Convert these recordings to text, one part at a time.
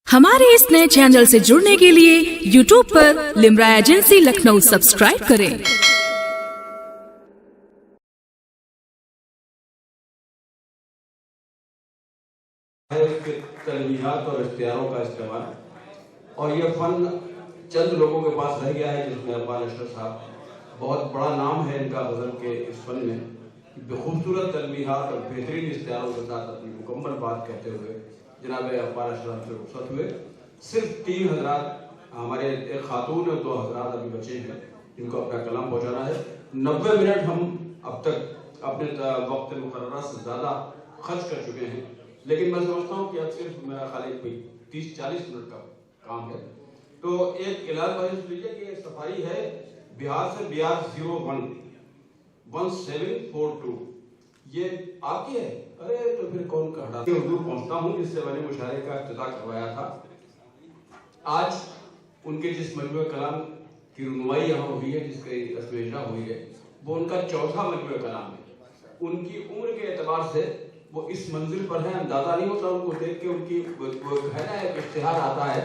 हमारे इस नए चैनल से जुड़ने के लिए YouTube पर लिम्रा एजेंसी लखनऊ सब्सक्राइब करें। तलबीहात और इख्तियारों का इस्तेमाल, और ये फन चंद लोगों के पास रह गया है, जिसमें अब्बास अशरफ साहब बहुत बड़ा नाम है इनका गज़ल के इस फन में। खूबसूरत तलबीहात और बेहतरीन इख्तियारों के साथ अपनी मुकम्मल बात कहते हुए जनाब अब्बास अशरफ से रुखसत हुए। सिर्फ 3 हज़रात, हमारे एक खातून और 2 हज़रात अभी बचे हैं जिनको अपना कलाम पहुँचाना है। 90 मिनट हम अब तक अपने वक्त मुकर्रर से ज़्यादा खर्च कर चुके हैं, लेकिन मैं समझता हूँ कि अब सिर्फ मेरा खाली 30-40 मिनट का काम है। तो एक इलाज भाई लीजिए कि सफारी है बिहार से बिहार 011742, ये आपकी है। अरे तो फिर कौन का हटा हुजूर पहुंचता हूँ, जिससे मैंने मुशायरे का इफ्तिताह करवाया था। आज उनके जिस मजमूए कलाम की रुनुमाई यहाँ हुई है, जिसकी रस्म इजरा हुई है, वो उनका चौथा मजमूए कलाम है। उनकी उम्र के एतबार से वो इस मंजिल पर है, अंदाजा नहीं होता उनको देख के। उनकी वो है ना, एक इश्तिहार आता है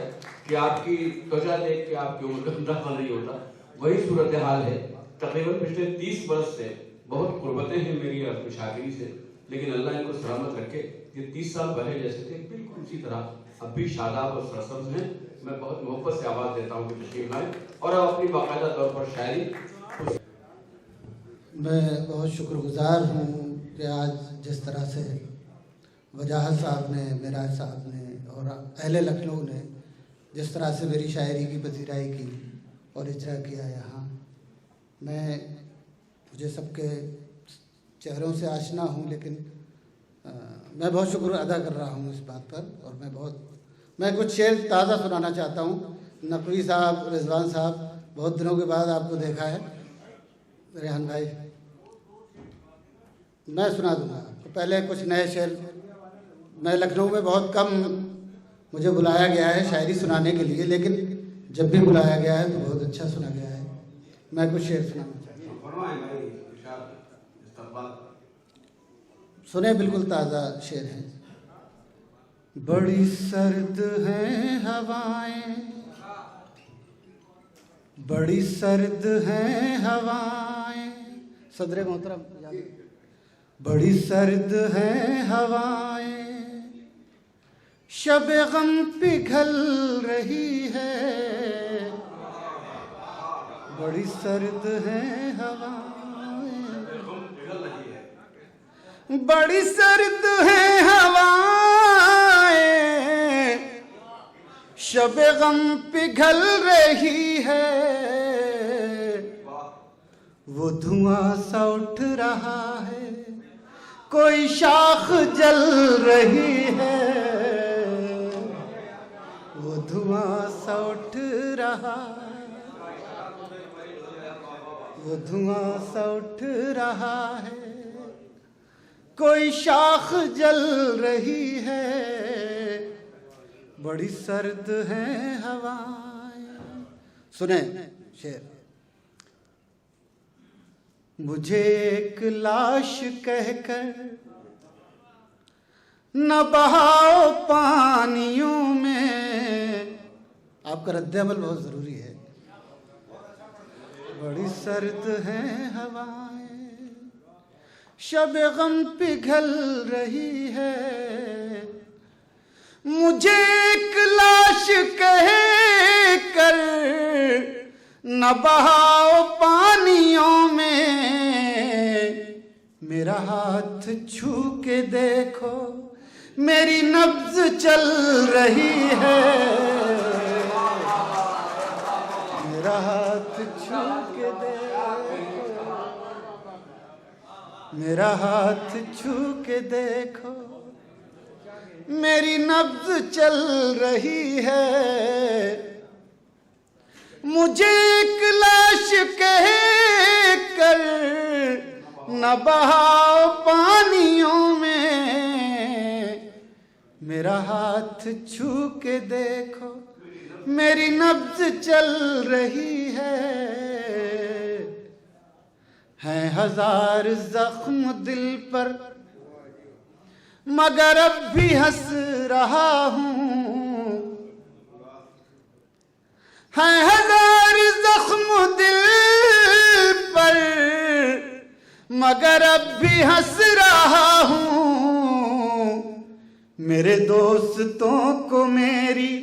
कि आपकी त्वचा देख के आपकी उम्र का अंदाजा नहीं होता, वही सूरत हाल है। तकरीबन पिछले 30 बरस से बहुत कुर्बतें हैं मेरी अपनी शागिरी से, लेकिन अल्लाह इनको सलामत रखे। ये 30 साल पहले जैसे थे बिल्कुल उसी तरह अब भी शादाब और सरसब्ज हैं। मैं बहुत मोहब्बत से आवाज़ देता हूँ कि तशरीफ लाएं और अब अपनी बाकायदा तौर पर शायरी। मैं बहुत शुक्रगुजार हूँ कि आज जिस तरह से वजाहत साहब ने, मिराज साहब ने और अहले लखनऊ ने जिस तरह से मेरी शायरी की पजीराई की और इजरा किया यहाँ, मुझे सबके चेहरों से आशना हूँ, लेकिन मैं बहुत शुक्र अदा कर रहा हूँ इस बात पर। और मैं कुछ शेर ताज़ा सुनाना चाहता हूँ। नकवी साहब, रिजवान साहब, बहुत दिनों के बाद आपको देखा है। रेहान भाई, मैं सुना दूँगा आपको। पहले कुछ नए शेर, मैं लखनऊ में बहुत कम मुझे बुलाया गया है शायरी सुनाने के लिए, लेकिन जब भी बुलाया गया है तो बहुत अच्छा सुना गया है। मैं कुछ शेर सुनाना चाहता हूँ, सुने, बिल्कुल ताज़ा शेर है। बड़ी सर्द हैं हवाएं, बड़ी सर्द हैं हवाएं, सदरे मोहतरम, बड़ी सर्द हैं हवाएं, शब गम पिघल रही है, बड़ी सर्द हैं हवाएं, बड़ी सर्द हैं हवाएं, शब गम पिघल रही है, वो धुआं सा उठ रहा है, कोई शाख जल रही है, वो धुआं सा उठ रहा, वो धुआं सा उठ रहा है, कोई शाख जल रही है, बड़ी सर्द है हवाएं। सुने शेर। मुझे एक लाश कहकर न बहाओ पानियों में, आपका रद्द-ए-अमल बहुत जरूरी है। बड़ी सर्द है हवाएं, शब गम पिघल रही है, मुझे एक लाश कह कर न बहाओ पानियों में, मेरा हाथ छू के देखो, मेरी नब्ज चल रही है, मेरा हाथ छू के देखो, मेरा हाथ छू के देखो, मेरी नब्ज चल रही है, मुझे एक लाश कह कर न बहाओ पानियों में, मेरा हाथ छू के देखो, मेरी नब्ज चल रही है हजार जख्म दिल पर, मगर अब भी हंस रहा हूँ, हैं हजार जख्म दिल पर, मगर अब भी हंस रहा हूं। मेरे दोस्तों को मेरी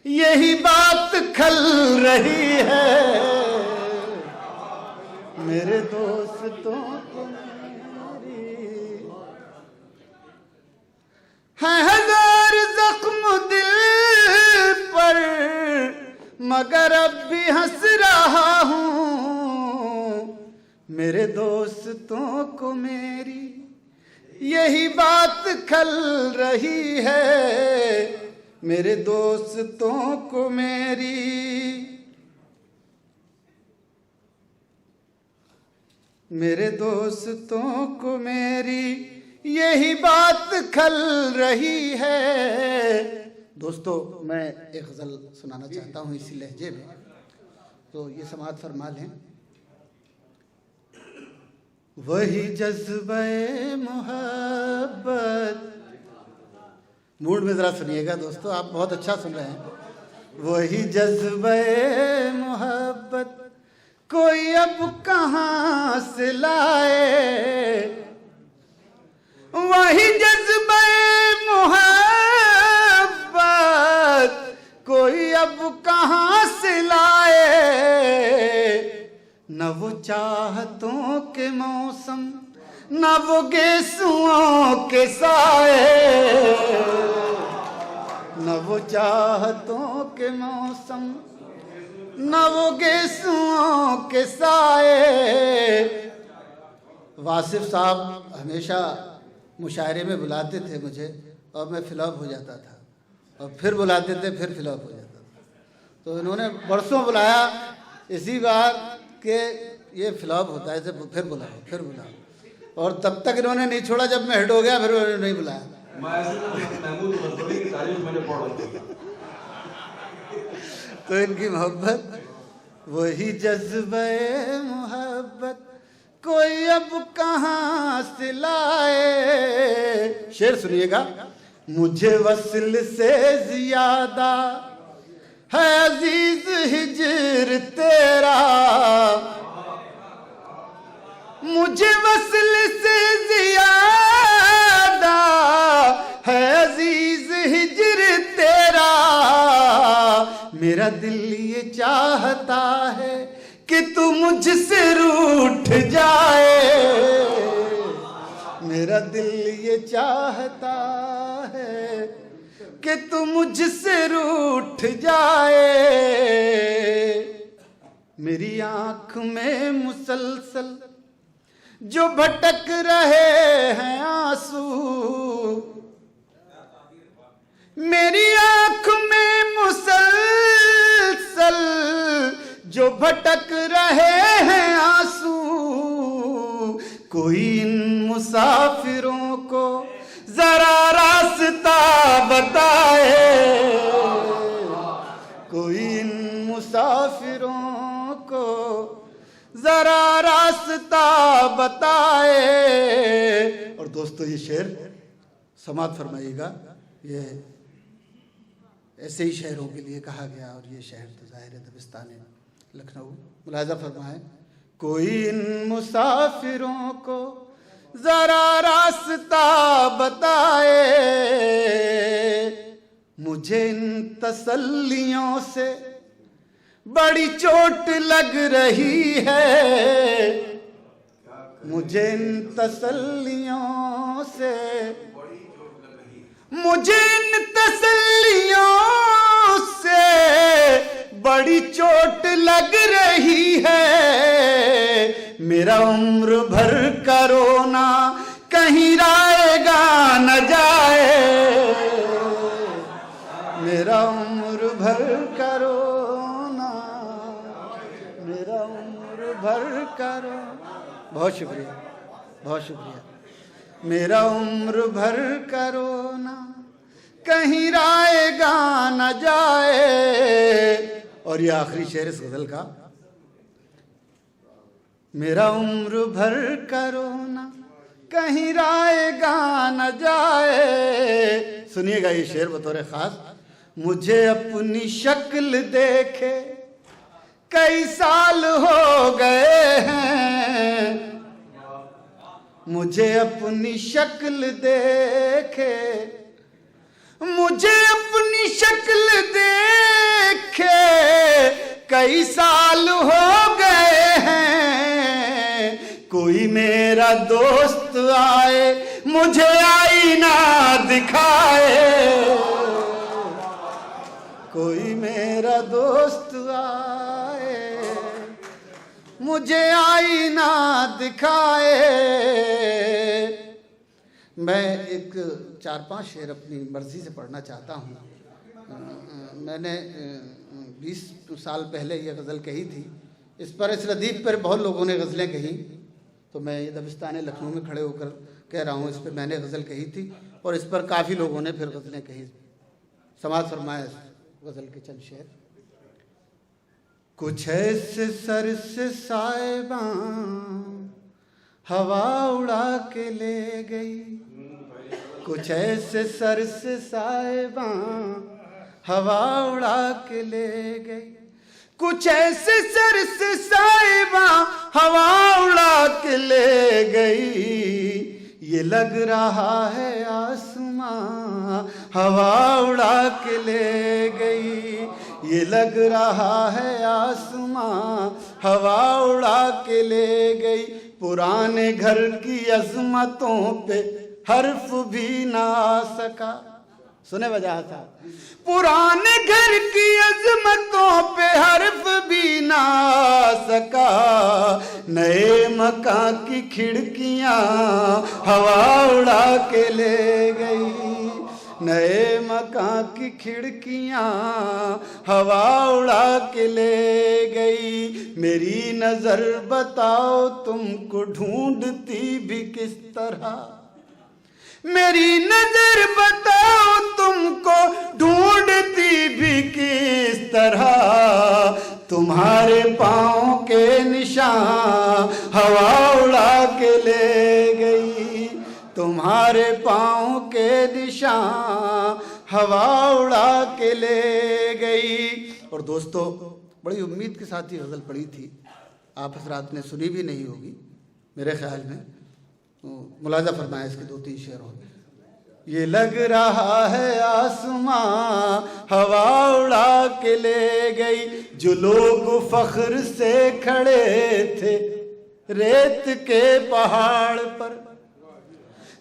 यही बात खल रही है। मेरे दोस्तों को मेरी हैं हजार जख्म दिल पर, मगर अब भी हंस रहा हूं। मेरे दोस्तों को मेरी यही बात खल रही है। मेरे दोस्तों को मेरी यही बात खल रही है। दोस्तों, मैं एक गज़ल सुनाना चाहता हूँ इसी लहजे में, तो ये समाअत फरमा लें। वही जज्बे मोहब्बत, मूड में ज़रा सुनिएगा दोस्तों, आप बहुत अच्छा सुन रहे हैं। वही जज्बे मोहब्बत कोई अब कहाँ से लाए। वही जज्बे मोहब्बत कोई अब कहाँ से लाए। न वो चाहतों के मौसम, न वो गेसुओं के साए। न वो चाहतों के मौसम, न वो गेसुओं के साए। वासिफ साहब हमेशा मुशायरे में बुलाते थे मुझे, और मैं फ्लॉप हो जाता था, और फिर बुलाते थे, फिर फ्लॉप हो जाता था। तो इन्होंने बरसों बुलाया, इसी बार के ये फ्लॉप होता है, जब फिर बुलाओ, और तब तक इन्होंने नहीं छोड़ा। जब मैं हिट हो गया, फिर उन्होंने नहीं बुलाया। तो इनकी मोहब्बत, वही जज्बे मोहब्बत कोई अब कहाँ से लाए। शेर सुनिएगा। मुझे वस्ल से ज्यादा है अजीज हिजर तेरा। मुझे वस्ल से ज्यादा है अजीज हिजर तेरा। मेरा दिल ये चाहता है कि तू मुझसे रूठ जाए। मेरा दिल ये चाहता है कि तू मुझसे रूठ जाए। मेरी आंख में मुसलसल जो भटक रहे हैं आंसू। मेरी आंख में मुसलसल जो भटक रहे हैं आंसू। कोई इन मुसाफिरों को जरा रास्ता बताए। कोई इन मुसाफिरों को जरा रास्ता बताए। और दोस्तों, ये शेर समाअत फरमाइएगा। ये ऐसे ही शहरों के लिए कहा गया, और ये शहर तो ज़ाहिर है दबिस्तान है, लखनऊ। मुलाहिज़ा फरमाएं। कोई इन मुसाफिरों को जरा रास्ता बताए। मुझे इन तसल्लियों से बड़ी चोट लग रही है। मुझे इन तसल्लियों से, मुझे इन तसल्लियों से बड़ी चोट लग रही है। मेरा उम्र भर का रोना कहीं राएगा न जाए। मेरा उम्र भर का रोना, मेरा उम्र भर का रोना। बहुत शुक्रिया, बहुत शुक्रिया। मेरा उम्र भर का रोना कहीं राएगा न जाए। और ये आखिरी शेर इस गजल का। मेरा उम्र भर का रोना कहीं राएगा न जाए। सुनिएगा ये शेर बतौर खास। मुझे अपनी शक्ल देखे कई साल हो गए हैं मुझे अपनी शक्ल देखे, मुझे अपनी शक्ल देखे कई साल हो गए हैं। कोई मेरा दोस्त आए मुझे आईना दिखाए, कोई मेरा दोस्त आए मुझे आईना दिखाए। मैं एक 4-5 शेर अपनी मर्जी से पढ़ना चाहता हूँ। मैंने 20 साल पहले ये गज़ल कही थी। इस पर, इस रदीफ पर बहुत लोगों ने गज़लें कही, तो मैं ये दबिस्तान लखनऊ में खड़े होकर कह रहा हूँ, इस पर मैंने गज़ल कही थी और इस पर काफ़ी लोगों ने फिर गज़लें कही। समाज फरमाए गज़ल के चंद शेर। कुछ ऐसे सर से साहिबां हवा उड़ा के ले गई, कुछ ऐसे सर से साहिबां हवा उड़ा के ले गई, कुछ ऐसे सर से साहिबां हवा उड़ा के ले गई। ये लग रहा है आसमां हवा उड़ा के ले गई, ये लग रहा है आसमां हवा उड़ा के ले गई। पुराने घर की अजमतों पे हर्फ भी ना आ सका, सुने वजह साहब, पुराने घर की अजमतों पे हर्फ भी ना आ सका। नए मकान की खिड़कियां हवा उड़ा के ले गई, नए मकान की खिड़कियां हवा उड़ा के ले गई। मेरी नजर बताओ तुमको ढूंढती भी किस तरह, मेरी नजर बताओ तुमको ढूंढती भी किस तरह। तुम्हारे पाँव के निशान हवा उड़ा के ले गई, तुम्हारे पाँव के निशान हवा उड़ा के ले गई। और दोस्तों, बड़ी उम्मीद के साथ ही गज़ल पढ़ी थी, आप हज़रात ने सुनी भी नहीं होगी मेरे ख्याल में, मुलाजा फरमाया इसके 2-3 शेर हो गए। ये लग रहा है आसमां हवा उड़ा के ले गई, जो लोग फख्र से खड़े थे रेत के पहाड़ पर,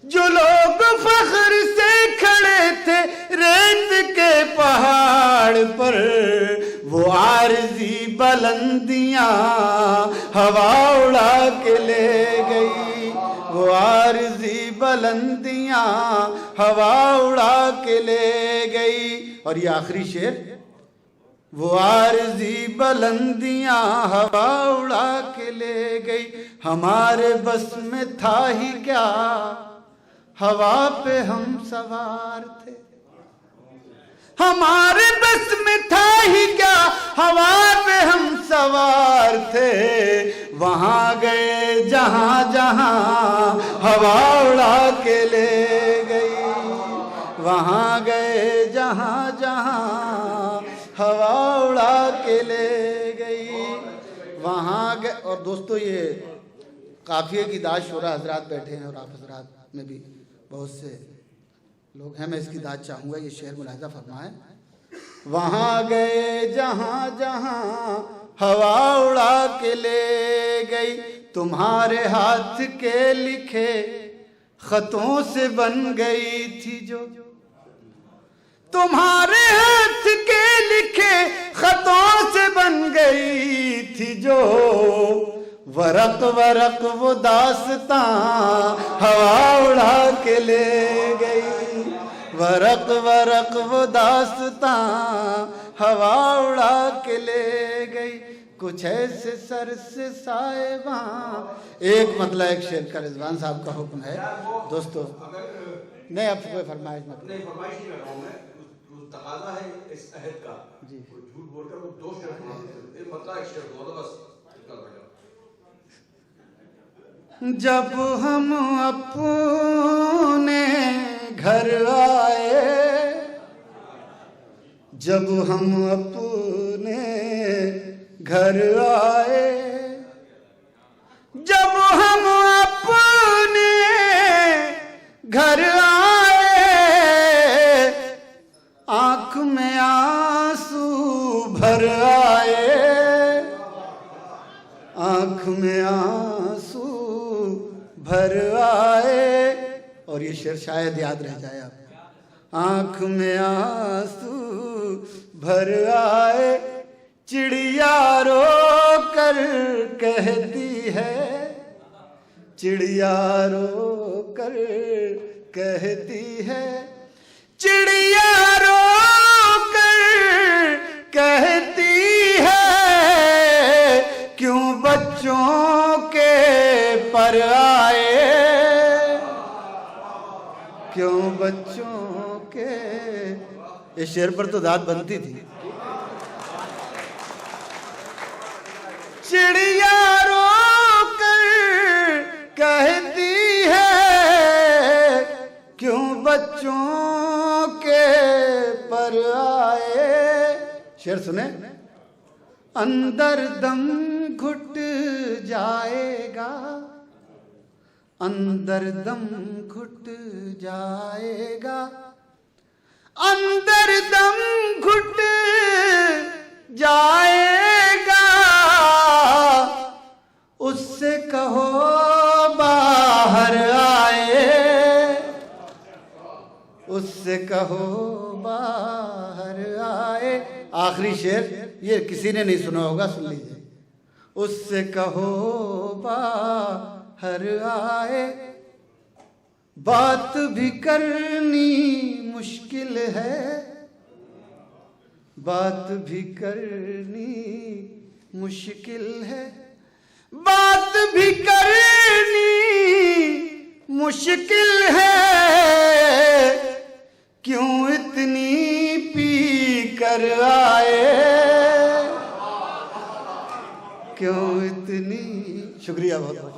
जो लोग फख्र से खड़े थे रेत के पहाड़ पर, वो आरज़ी बुलंदियां हवा उड़ा के ले गई, वो आरज़ी बुलंदियां हवा उड़ा के ले गई। और ये आखिरी शेर, वो आरज़ी बुलंदियां हवा उड़ा के ले गई। हमारे बस में था ही क्या, हवा पे हम सवार थे, हमारे बस में था ही क्या, हवा पे हम सवार थे। वहां गए जहां जहां हवा उड़ा के ले गई, वहां गए जहां जहां हवा उड़ा के ले गई, वहां गए। और दोस्तों, ये काफिये की दाद शुरा हजरात बैठे हैं और आप हजरात में भी बहुत से लोग हैं, मैं इसकी दाद चाहूँगा। ये शेर मुलाहिजा फरमाए। वहाँ गए जहाँ जहाँ हवा उड़ा के ले गई, तुम्हारे हाथ के लिखे खतों से बन गई थी जो, तुम्हारे हाथ के लिखे खतों से बन गई थी जो। वरक वरक वो दास्तां हवा उड़ा के ले गई, वरक वरक वो दास्तां हवा उड़ा के ले गई। कुछ ऐसे सर से साहिबां। एक मतलब एक शेर का रिजवान साहब का हुक्म है दोस्तों, नहीं अब कोई फरमाइश मत, नहीं फरमाइश नहीं कर रहा हूं मैं, तकाजा है इस अहद का जी, झूठ बोलकर वो 2 शेर एक मतलब एक शेर बोलो बस। जब हम अपने घर आए, जब हम अपने घर आए, जब हम अपने घर आए, आंख में आंसू भर आए, आंख में आंसू भर आए। और ये शेर शायद याद रह जाए आपको। आंख में आंसू भर आए, चिड़िया रो कर कहती है, चिड़िया रो कर कहती है, चिड़िया रो कर कहती है, क्यों बच्चों के पर आए, क्यों बच्चों के। इस शेर पर तो दाद बनती थी। चिड़िया रो कर कहती है, क्यों बच्चों के पर आए। शेर सुने। अंदर दम घुट जाएगा, अंदर दम घुट जाएगा, अंदर दम घुट जाएगा, उससे कहो बाहर आए, उससे कहो बाहर आए। आखिरी शेर ये किसी ने नहीं सुना होगा, सुन लीजिए। उससे कहो बाहर आए, बात भी करनी मुश्किल है, बात भी करनी मुश्किल है, बात भी करनी मुश्किल है, क्यों इतनी पी कर आए, क्यों इतनी। शुक्रिया बहुत बहुत।